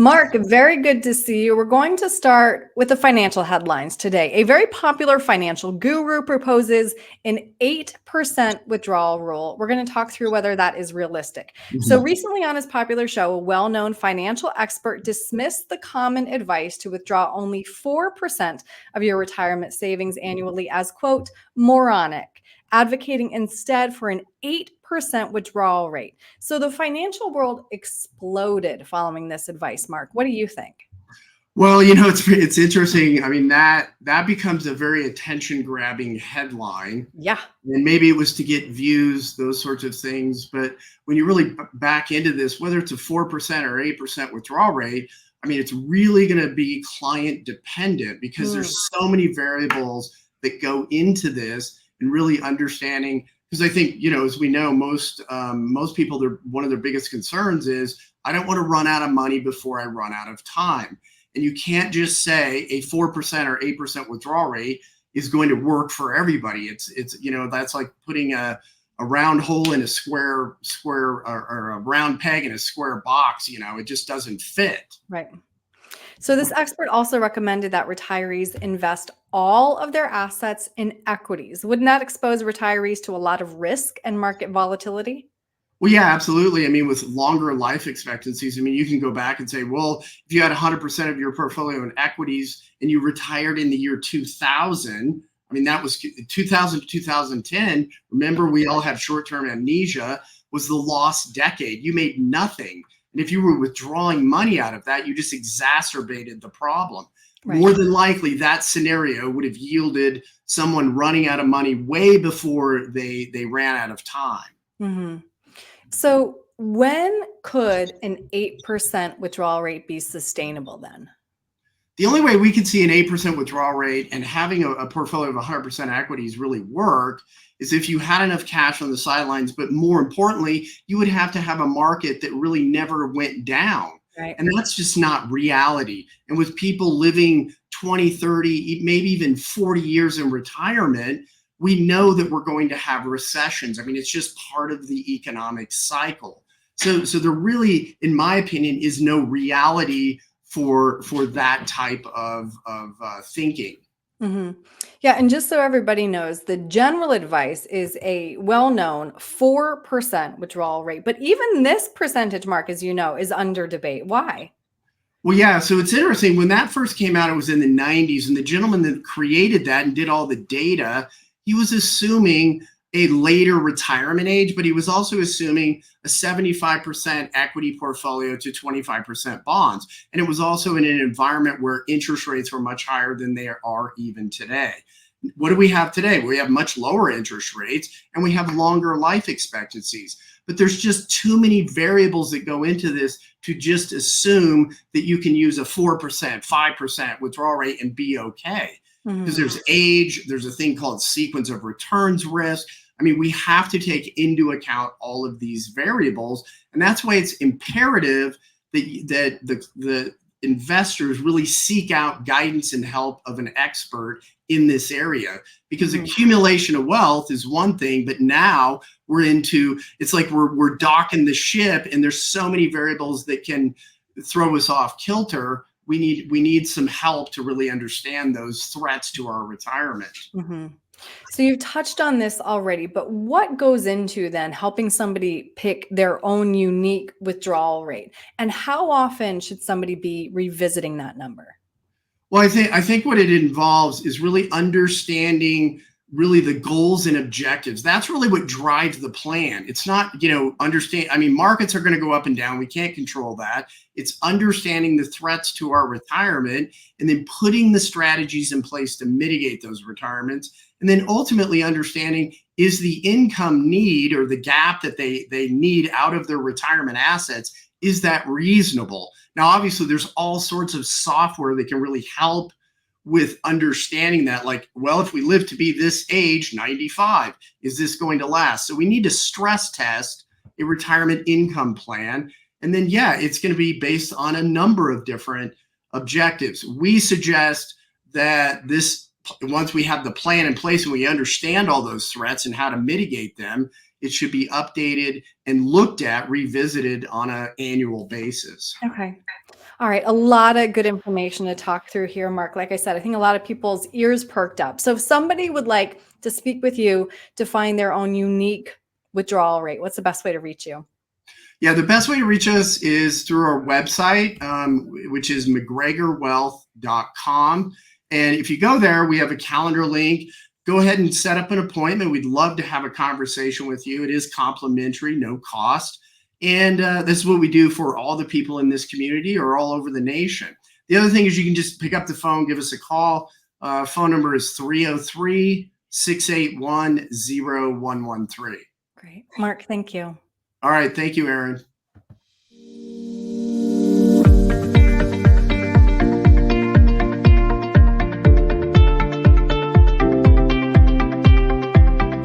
Mark, very good to see you. We're going to start with the financial headlines today. A very popular financial guru proposes an 8% withdrawal rule. We're going to talk through whether that is realistic. So Mhm. recently on his popular show, a well-known financial expert dismissed the common advice to withdraw only 4% of your retirement savings annually as, quote, moronic, advocating instead for an 8% withdrawal rate. So the financial world exploded following this advice, Mark. What do you think? Well, it's interesting. I mean, that becomes a very attention-grabbing headline, Yeah. and maybe it was to get views, those sorts of things. But when you really back into this, whether it's a 4% or 8% withdrawal rate, I mean, it's really going to be client dependent because Mm, there's so many variables that go into this, and really understanding. Because I think, as we know, most people, one of their biggest concerns is, I don't want to run out of money before I run out of time. And you can't just say a 4% or 8% withdrawal rate is going to work for everybody. That's like putting a round hole in a square or a round peg in a square box. It just doesn't fit. right. So this expert also recommended that retirees invest all of their assets in equities. Wouldn't that expose retirees to a lot of risk and market volatility? Well, yeah, absolutely. I mean, with longer life expectancies, I mean, you can go back and say, well, if you had 100% of your portfolio in equities and you retired in the year 2000, I mean, that was 2000 to 2010. Remember, we all have short-term amnesia, was the lost decade. You made nothing. And if you were withdrawing money out of that, you just exacerbated the problem. Right. More than likely, that scenario would have yielded someone running out of money way before they ran out of time. hmm So when could an 8% withdrawal rate be sustainable then? The only way we could see an 8% withdrawal rate and having a portfolio of 100% equities really work is if you had enough cash on the sidelines, but more importantly, you would have to have a market that really never went down. Right. And that's just not reality. And with people living 20, 30, maybe even 40 years in retirement, we know that we're going to have recessions. I mean, it's just part of the economic cycle. So there really, in my opinion, is no reality for that type of thinking. hmm Yeah, and just so everybody knows, the general advice is a well-known 4% withdrawal rate. But even this percentage, Mark, as you know, is under debate. Why? Well, yeah, so it's interesting. When that first came out, it was in the 90s, and the gentleman that created that and did all the data, he was assuming a later retirement age, but he was also assuming a 75% equity portfolio to 25% bonds. And it was also in an environment where interest rates were much higher than they are even today. What do we have today? We have much lower interest rates and we have longer life expectancies. But there's just too many variables that go into this to just assume that you can use a 4%, 5% withdrawal rate and be okay. Because Mhm. there's age, there's a thing called sequence of returns risk. I mean, we have to take into account all of these variables. And that's why it's imperative that the investors really seek out guidance and help of an expert in this area, because Mhm. accumulation of wealth is one thing, but now it's like we're docking the ship and there's so many variables that can throw us off kilter. We need some help to really understand those threats to our retirement. Mhm. So you've touched on this already, but what goes into then helping somebody pick their own unique withdrawal rate? And how often should somebody be revisiting that number? Well, I think what it involves is really understanding really the goals and objectives. That's really what drives the plan. It's not, understand. I mean, markets are going to go up and down. We can't control that. It's understanding the threats to our retirement and then putting the strategies in place to mitigate those retirements. And then ultimately understanding, is the income need or the gap that they need out of their retirement assets, is that reasonable? Now, obviously, there's all sorts of software that can really help with understanding that. Like, well, if we live to be this age, 95, is this going to last? So we need to stress test a retirement income plan. And then, yeah, it's going to be based on a number of different objectives. We suggest that once we have the plan in place and we understand all those threats and how to mitigate them, it should be updated and looked at, revisited on an annual basis. Okay. All right. A lot of good information to talk through here, Mark. Like I said, I think a lot of people's ears perked up. So if somebody would like to speak with you to find their own unique withdrawal rate, what's the best way to reach you? Yeah, the best way to reach us is through our website, which is mcgregorwealth.com. And if you go there, we have a calendar link. Go ahead and set up an appointment. We'd love to have a conversation with you. It is complimentary, no cost. And this is what we do for all the people in this community or all over the nation. The other thing is you can just pick up the phone, give us a call. Phone number is 303-681-0113. Great. Mark, thank you. All right. Thank you, Erin.